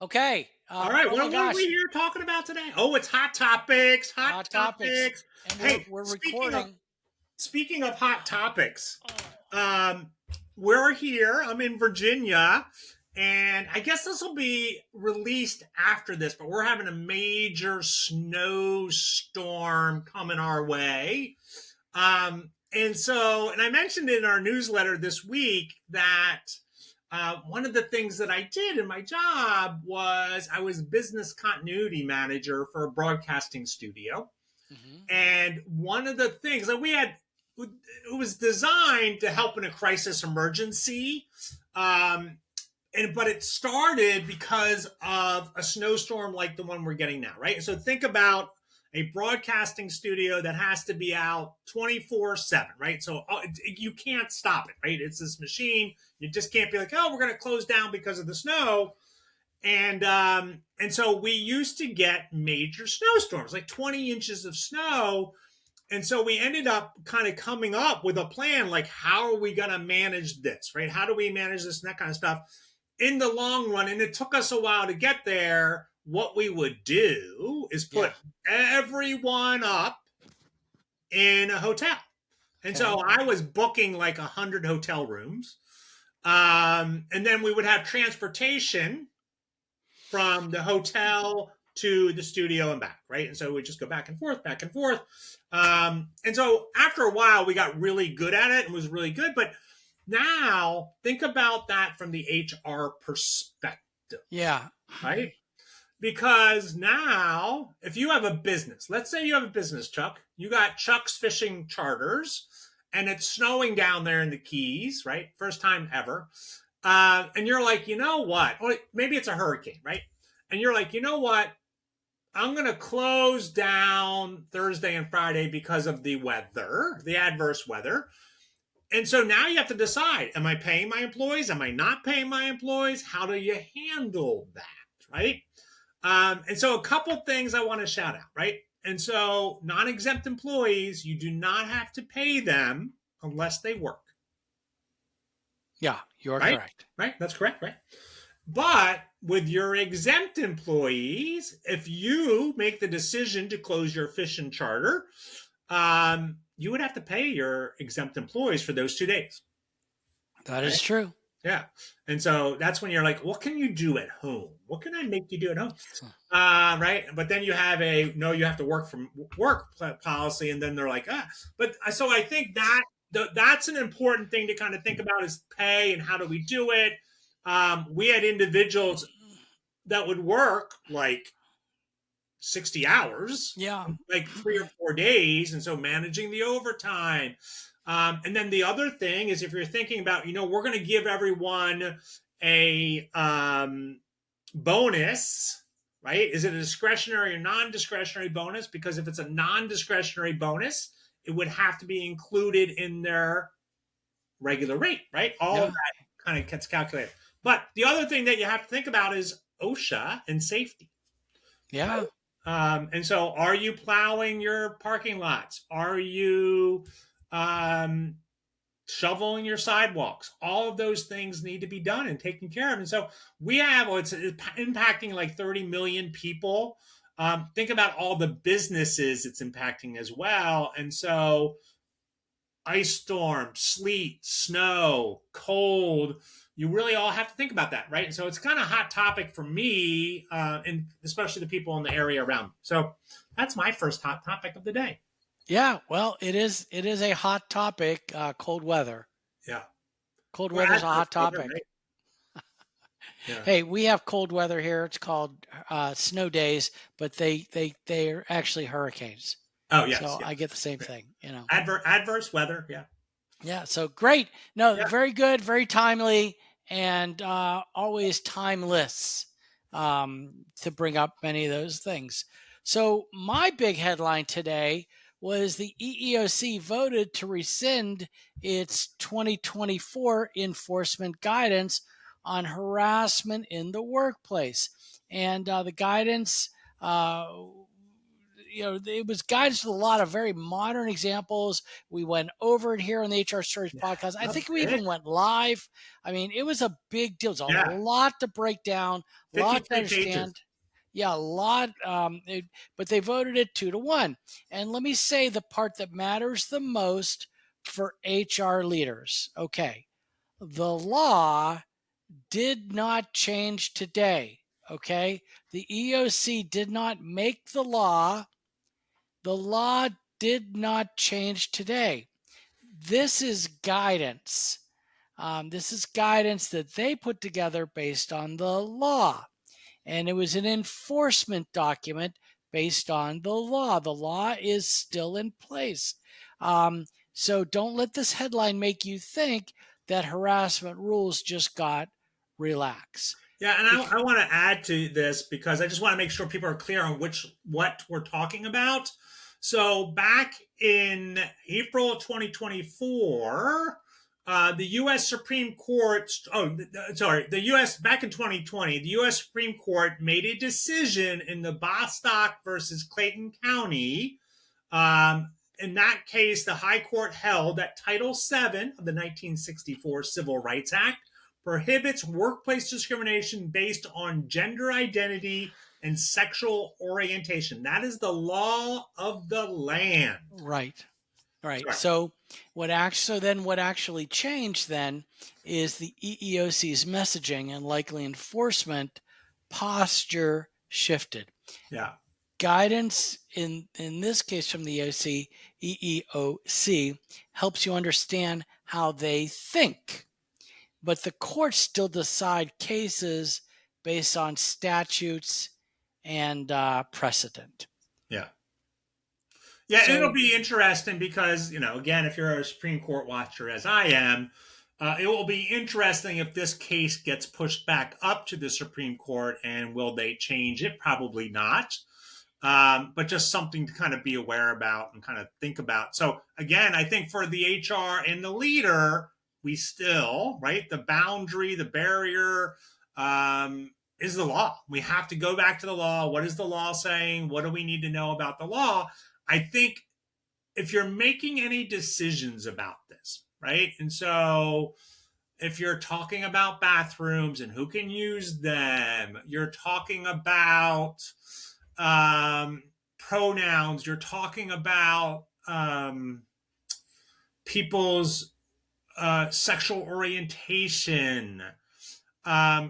Okay. All right. Oh my What are we gosh. here talking about today? Oh, it's hot topics. Hot Hot topics. topics. And we're Hey, we're speaking of recording. speaking of hot topics, Oh. um, we're here. I'm in Virginia, and I guess this will be released after this, but we're having a major snowstorm coming our way. And I mentioned in our newsletter this week that one of the things that I did in my job was I was business continuity manager for a broadcasting studio. Hmm. And one of the things that it was designed to help in a crisis emergency. But it started because of a snowstorm like the one we're getting now, right? So think about a broadcasting studio that has to be out 24/7, right? So you can't stop it, right? It's this machine. You just can't be like, oh, we're going to close down because of the snow. And so we used to get major snowstorms, like 20 inches of snow. And so we ended up kind of coming up with a plan, like how are we going to manage this, right? How do we manage this and that kind of stuff in the long run? And it took us a while to get there. What we would do is Yeah. put everyone up in a hotel. And Okay. so I was booking like 100 hotel rooms. And then we would have transportation from the hotel to the studio and back, right? And so we just go back and forth, back and forth. And so after a while, we got really good at it and was really good. But now think about that from the HR perspective, Yeah. right? Because now, if you have a business, let's say you have a business, Chuck, you got Chuck's Fishing Charters, and it's snowing down there in the Keys, right? First time ever. And you're like, you know what? Or maybe it's a hurricane, right? And you're like, you know what? I'm going to close down Thursday and Friday because of the weather, the adverse weather. And so now you have to decide, am I paying my employees? Am I not paying my employees? How do you handle that, right? And so a couple things I want to shout out, right? And so non-exempt employees, you do not have to pay them unless they work, Yeah. You are right? correct. Right? That's correct, right? But with your exempt employees, if you make the decision to close your fishing charter, you would have to pay your exempt employees for those 2 days. That Right? is true. Yeah. And so that's when you're like, what can you do at home? What can I make you do at home? Right. But then you have a no, you have to work from work policy. And then they're like, ah. But so I think that's an important thing to kind of think about is pay and how do we do it. We had individuals that would work like 60 hours, Yeah. like 3 or 4 days. And so managing the overtime. And then the other thing is if you're thinking about, we're going to give everyone a bonus, right? Is it a discretionary or non-discretionary bonus? Because if it's a non-discretionary bonus, it would have to be included in their regular rate, right? All of Yeah. that kind of gets calculated. But the other thing that you have to think about is OSHA and safety. Yeah. And so are you plowing your parking lots? Are you shoveling your sidewalks? All of those things need to be done and taken care of. And so it's impacting like 30 million people. Think about all the businesses it's impacting as well. And so ice storm, sleet, snow, cold, you really all have to think about that, right? And so it's kind of a hot topic for me, and especially the people in the area around me. So that's my first hot topic of the day. Yeah. Well, it is. It is a hot topic. Cold weather. Yeah. Cold Well, weather is a adverse hot weather, topic. right? Yeah. Hey, we have cold weather here. It's called snow days, but they're actually hurricanes. Oh, yes. So Yeah. I get the same thing. Adverse weather. Yeah. Yeah, so great. No, Yeah. very good, very timely, and always timeless to bring up many of those things. So, my big headline today was the EEOC voted to rescind its 2024 enforcement guidance on harassment in the workplace. And the guidance it was guidance with a lot of very modern examples. We went over it here on the HR Stories Yeah. podcast. I Oh, think we good. even went live. I mean, it was a big deal. It's a Yeah. lot to break down, a lot to 53 pages. understand. Yeah, a lot. But they voted it 2-1. And let me say the part that matters the most for HR leaders. Okay. The law did not change today. Okay. The EEOC did not make the law. The law did not change today. This is guidance. This is guidance that they put together based on the law. And it was an enforcement document based on the law. The law is still in place. So don't let this headline make you think that harassment rules just got relaxed. Yeah, and Bec- I want to add to this because I just want to make sure people are clear on what we're talking about. So back in April of 2024, the U.S. Supreme Court. Oh, sorry, the U.S. back in 2020, the U.S. Supreme Court made a decision in the Bostock versus Clayton County. In that case, the High Court held that Title VII of the 1964 Civil Rights Act prohibits workplace discrimination based on gender identity and sexual orientation. That is the law of the land. right. Right. Sorry. So what actually changed then is the EEOC's messaging and likely enforcement posture shifted. Yeah. Guidance in this case from the EEOC helps you understand how they think, but the courts still decide cases based on statutes and precedent. Yeah. Yeah, it'll So be interesting because, again, if you're a Supreme Court watcher as I am, it will be interesting if this case gets pushed back up to the Supreme Court and will they change it? Probably not. But just something to kind of be aware about and kind of think about. So, again, I think for the HR and the leader, we still, right, the boundary, the barrier is the law. We have to go back to the law. What is the law saying? What do we need to know about the law? I think if you're making any decisions about this, right? And so if you're talking about bathrooms and who can use them, you're talking about pronouns, you're talking about people's sexual orientation.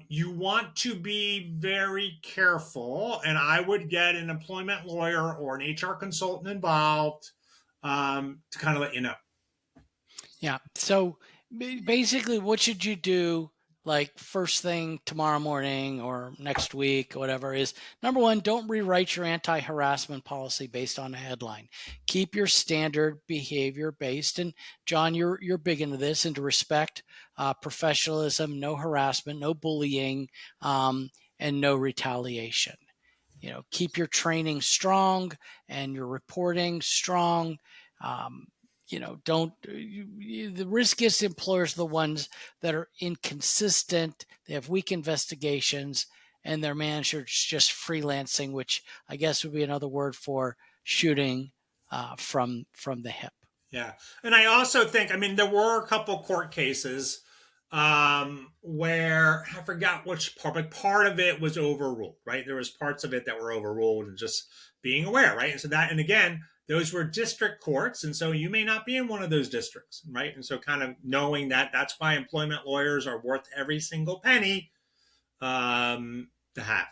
You want to be very careful, and I would get an employment lawyer or an HR consultant involved to kind of let you know. yeah. So basically, what should you do like first thing tomorrow morning or next week or whatever is number one, don't rewrite your anti-harassment policy based on a headline. Keep your standard behavior based. And John, you're big into this, into respect, professionalism, no harassment, no bullying, and no retaliation. Keep your training strong and your reporting strong. Don't the riskiest employers are the ones that are inconsistent, they have weak investigations, and their managers just freelancing, which I guess would be another word for shooting from the hip. Yeah. And I also think, I mean, there were a couple court cases where I forgot which part, but part of it was overruled, right? There was parts of it that were overruled and just being aware, right? And so that, and again, those were district courts. And so you may not be in one of those districts, right? And so kind of knowing that that's why employment lawyers are worth every single penny to have.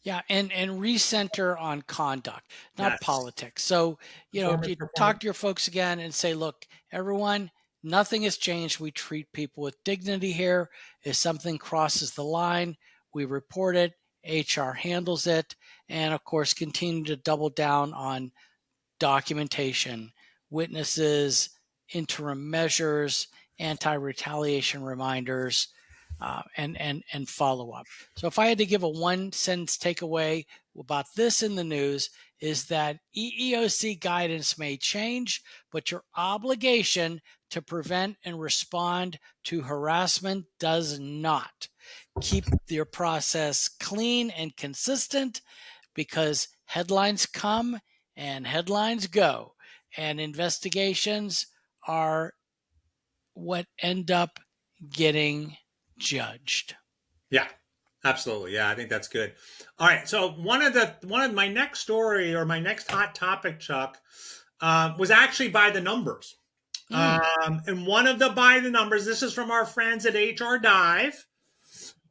Yeah, and recenter on conduct, not Yes. politics. So, you talk to your folks again and say, look, everyone, nothing has changed. We treat people with dignity here. If something crosses the line, we report it. HR handles it. And of course, continue to double down on documentation, witnesses, interim measures, anti-retaliation reminders, and follow up. So if I had to give a one sentence takeaway about this in the news is that EEOC guidance may change, but your obligation to prevent and respond to harassment does not. Keep your process clean and consistent because headlines come and headlines go, and investigations are what end up getting judged. Yeah, absolutely. Yeah, I think that's good. All right. So one of my next story or my next hot topic, Chuck, was actually by the numbers. Mm. And one of the by the numbers, this is from our friends at HR Dive.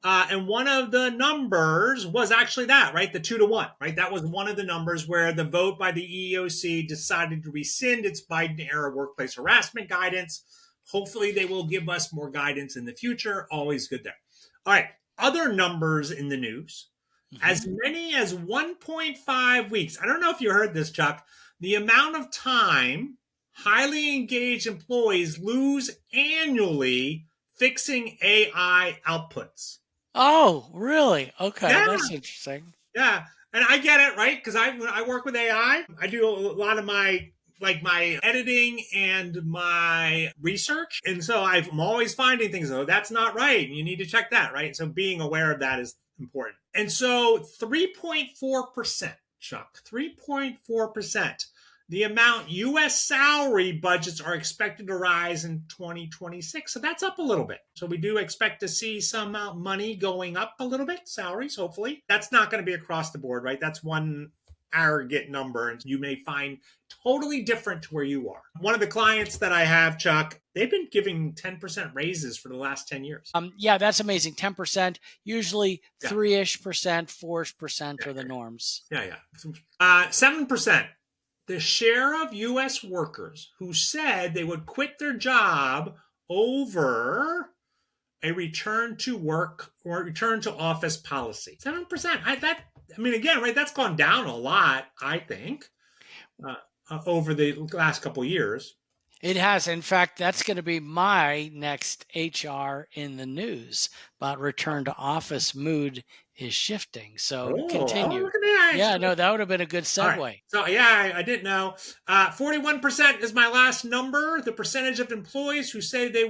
And one of the numbers was actually that, right? The 2-to-1, right? That was one of the numbers where the vote by the EEOC decided to rescind its Biden era workplace harassment guidance. Hopefully, they will give us more guidance in the future. Always good there. All right. Other numbers in the news, as many as 1.5 weeks. I don't know if you heard this, Chuck. The amount of time highly engaged employees lose annually fixing AI outputs. Oh, really? Okay, Yeah, that's interesting. yeah, and I get it, right? Because when I work with AI, I do a lot of my editing and my research, and so I'm always finding things. Oh, that's not right. And you need to check that, right? So being aware of that is important. And so 3.4%, Chuck, 3.4%. The amount U.S. salary budgets are expected to rise in 2026. So that's up a little bit. So we do expect to see some money going up a little bit, salaries, hopefully. That's not going to be across the board, right? That's one aggregate number, and you may find totally different to where you are. One of the clients that I have, Chuck, they've been giving 10% raises for the last 10 years. Yeah, that's amazing. 10%, usually Yeah. 3-ish percent, 4-ish percent are the norms. Yeah. 7%. The share of U.S. workers who said they would quit their job over a return to work or return to office policy. 7%. Again, right? That's gone down a lot, I think, over the last couple of years. It has. In fact, that's going to be my next HR in the news about return to office mood is shifting. So continue. Look at me. Yeah, no, that would have been a good segue. Right. So yeah, I didn't know. 41% is my last number. The percentage of employees who say they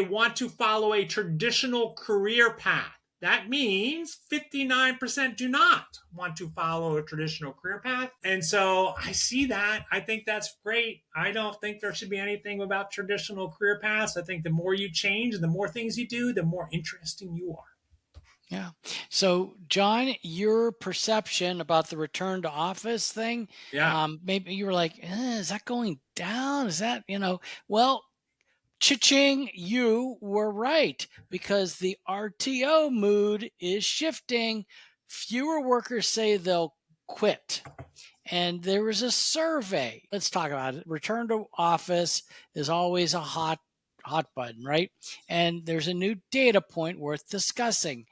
want to follow a traditional career path. That means 59% do not want to follow a traditional career path. And so I see that. I think that's great. I don't think there should be anything about traditional career paths. I think the more you change and the more things you do, the more interesting you are. Yeah. So, John, your perception about the return to office thing, maybe you were like, is that going down? Is that, well, cha-ching, you were right, because the RTO mood is shifting. Fewer workers say they'll quit. And there was a survey. Let's talk about it. Return to office is always a hot button, right? And there's a new data point worth discussing.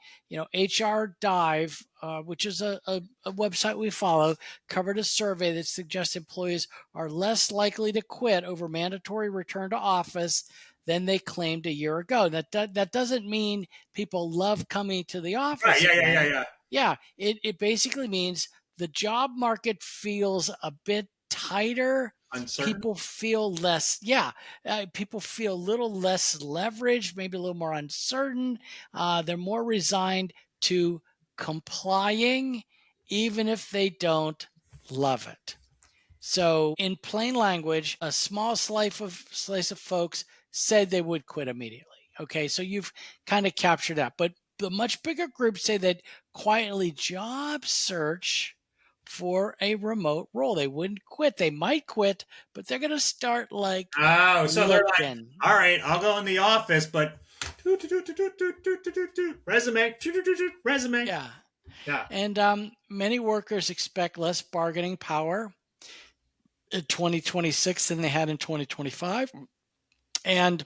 HR Dive, which is a website we follow, covered a survey that suggests employees are less likely to quit over mandatory return to office than they claimed a year ago. That doesn't mean people love coming to the office. Right. Yeah. It basically means the job market feels a bit tighter. Uncertain. People feel people feel a little less leveraged, maybe a little more uncertain. They're more resigned to complying, even if they don't love it. So in plain language, a small slice of folks said they would quit immediately. Okay, so you've kind of captured that. But the much bigger group say that quietly job search for a remote role. They wouldn't quit. They might quit, but they're going to start so they're like, all right, I'll go in the office, but resume. Yeah. And many workers expect less bargaining power in 2026 than they had in 2025. And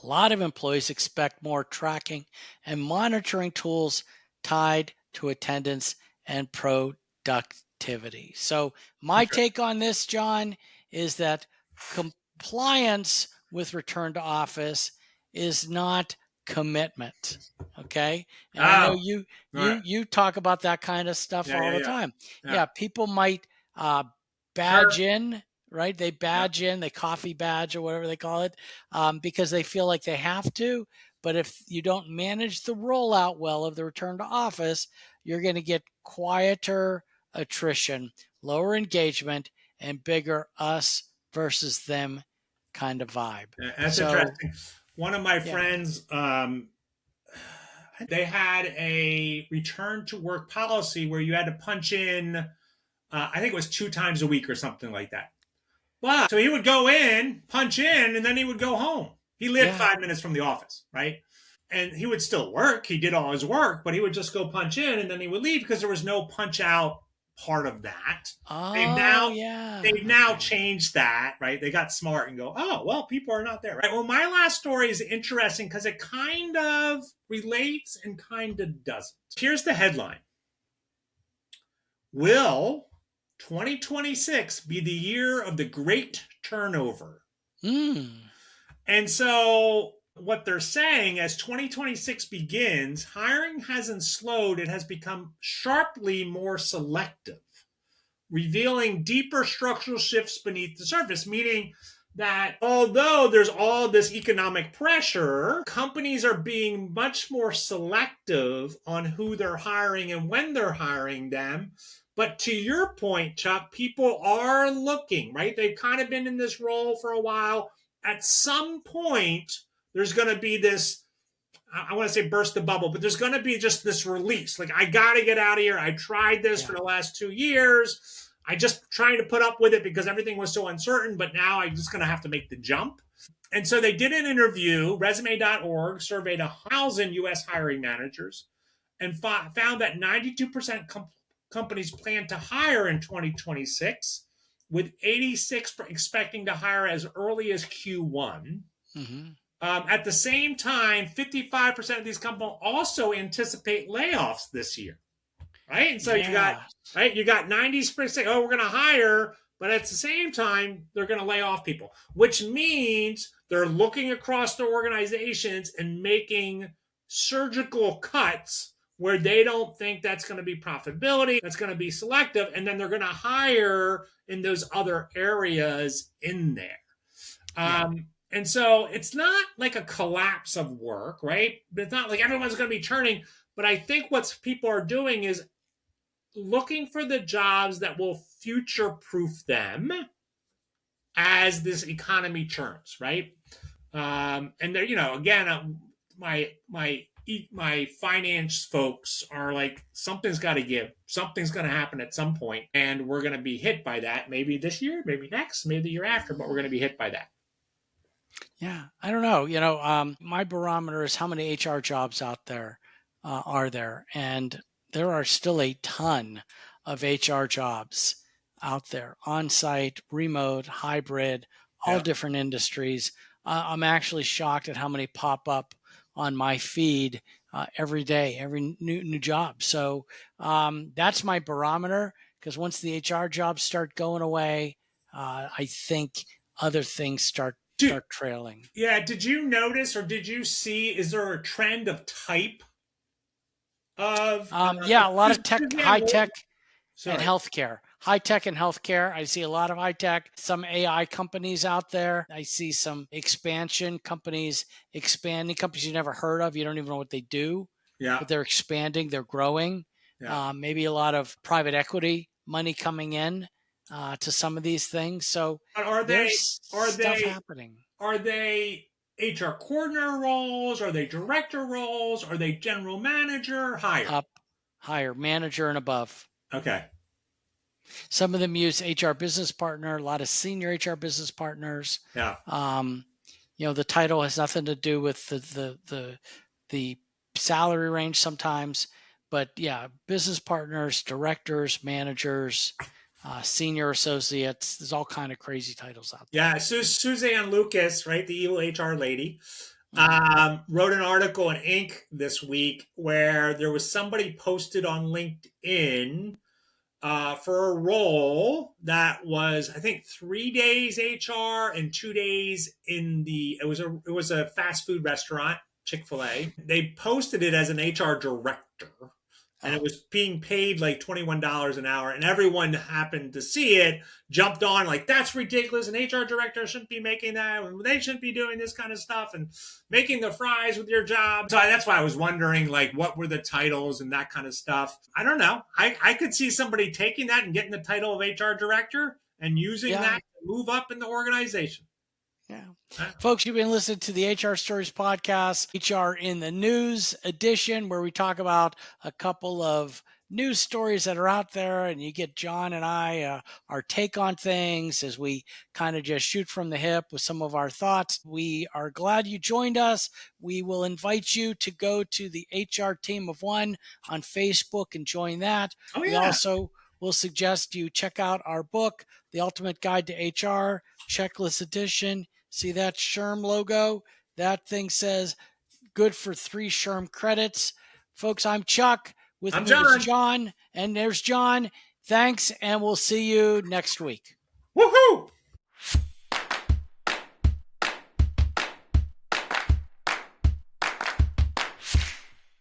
a lot of employees expect more tracking and monitoring tools tied to attendance and productivity. So my take on this, John, is that compliance with return to office is not commitment. Okay. And I know you talk about that kind of stuff all the time. Yeah. People might badge in, right? They badge in, they coffee badge or whatever they call it, because they feel like they have to. But if you don't manage the rollout well of the return to office, you're going to get quieter, attrition, lower engagement, and bigger us versus them kind of vibe. That's So, interesting. One of my yeah, friends, they had a return to work policy where you had to punch in, I think it was 2 times a week or something like that. But so he would go in, punch in, and then he would go home. He lived yeah. 5 minutes from the office, right? And he would still work. He did all his work, but he would just go punch in and then he would leave because there was no punch out part of that. They've Oh, now yeah. they've now Okay. changed that, right? They got smart and go, oh, well, people are not there, right? Well, my last story is interesting because it kind of relates and kind of doesn't. Here's the headline. Will 2026 be the year of the great turnover? Mm. And so what they're saying as 2026 begins, hiring hasn't slowed, it has become sharply more selective, revealing deeper structural shifts beneath the surface, meaning that although there's all this economic pressure, companies are being much more selective on who they're hiring and when they're hiring them. But to your point, Chuck, people are looking, right? They've kind of been in this role for a while. At some point, there's going to be this, I want to say burst the bubble, but there's going to be just this release. Like, I got to get out of here. I tried this for Yeah. the last 2 years. I just trying to put up with it because everything was so uncertain, but now I'm just going to have to make the jump. And so they did an interview. Resume.org surveyed 1,000 U.S. hiring managers and found that 92% companies plan to hire in 2026, with 86 expecting to hire as early as Q1. Mm-hmm. At the same time, 55% of these companies also anticipate layoffs this year, right? And so Yeah. you got 90% oh, we're going to hire, but at the same time, they're going to lay off people, which means they're looking across their organizations and making surgical cuts where they don't think that's going to be profitability, that's going to be selective, and then they're going to hire in those other areas in there. Yeah. And so it's not like a collapse of work, right? It's not like everyone's going to be turning. But I think what people are doing is looking for the jobs that will future proof them as this economy turns, right? And there, again, my finance folks are like, something's got to give, something's going to happen at some point, and we're going to be hit by that. Maybe this year, maybe next, maybe the year after, but we're going to be hit by that. Yeah, I don't know. My barometer is how many HR jobs out there are there, and there are still a ton of HR jobs out there, on-site, remote, hybrid, all Yeah. different industries. I'm actually shocked at how many pop up on my feed every day, every new job. So that's my barometer. Because once the HR jobs start going away, I think other things start trailing. Yeah, did you notice or did you see, is there a trend of type of, Yeah, a lot of tech, Suzanne, high tech, and sorry. healthcare. High tech and healthcare. I see a lot of high tech, some AI companies out there. I see some expansion companies expanding, companies you never heard of. You don't even know what they do, Yeah, but they're expanding, they're growing. yeah. Maybe a lot of private equity money coming in to some of these things. So But are they, there's are stuff they, happening. are they HR coordinator roles? Are they director roles? Are they general manager? Higher. Up, higher, manager and above. Okay. Some of them use HR business partner, a lot of senior HR business partners. Yeah. The title has nothing to do with the salary range sometimes, but yeah, business partners, directors, managers, senior associates. There's all kind of crazy titles out there. Yeah. Suzanne Lucas, right? The evil HR lady, Mm-hmm. wrote an article in Inc. this week where there was somebody posted on LinkedIn for a role that was, I think, 3 days HR and 2 days in it was a fast food restaurant, Chick-fil-A. They posted it as an HR director. and it Oh, was being paid like $21 an hour, and everyone happened to see it, jumped on like that's ridiculous, an HR director shouldn't be making that, they shouldn't be doing this kind of stuff and making the fries with your job. So that's why I was wondering like what were the titles and that kind of stuff. I don't know. I could see somebody taking that and getting the title of HR director and using yeah. that to move up in the organization. Yeah. Huh? Folks, you've been listening to the HR Stories podcast, HR in the News edition, where we talk about a couple of news stories that are out there, and you get John and I, our take on things as we kind of just shoot from the hip with some of our thoughts. We are glad you joined us. We will invite you to go to the HR Team of One on Facebook and join that. Oh We yeah. also will suggest you check out our book, The Ultimate Guide to HR, Checklist Edition. See that SHRM logo? That thing says good for 3 SHRM credits. Folks, I'm Chuck. With I'm me was John. John, and there's John. Thanks, and we'll see you next week. Woohoo!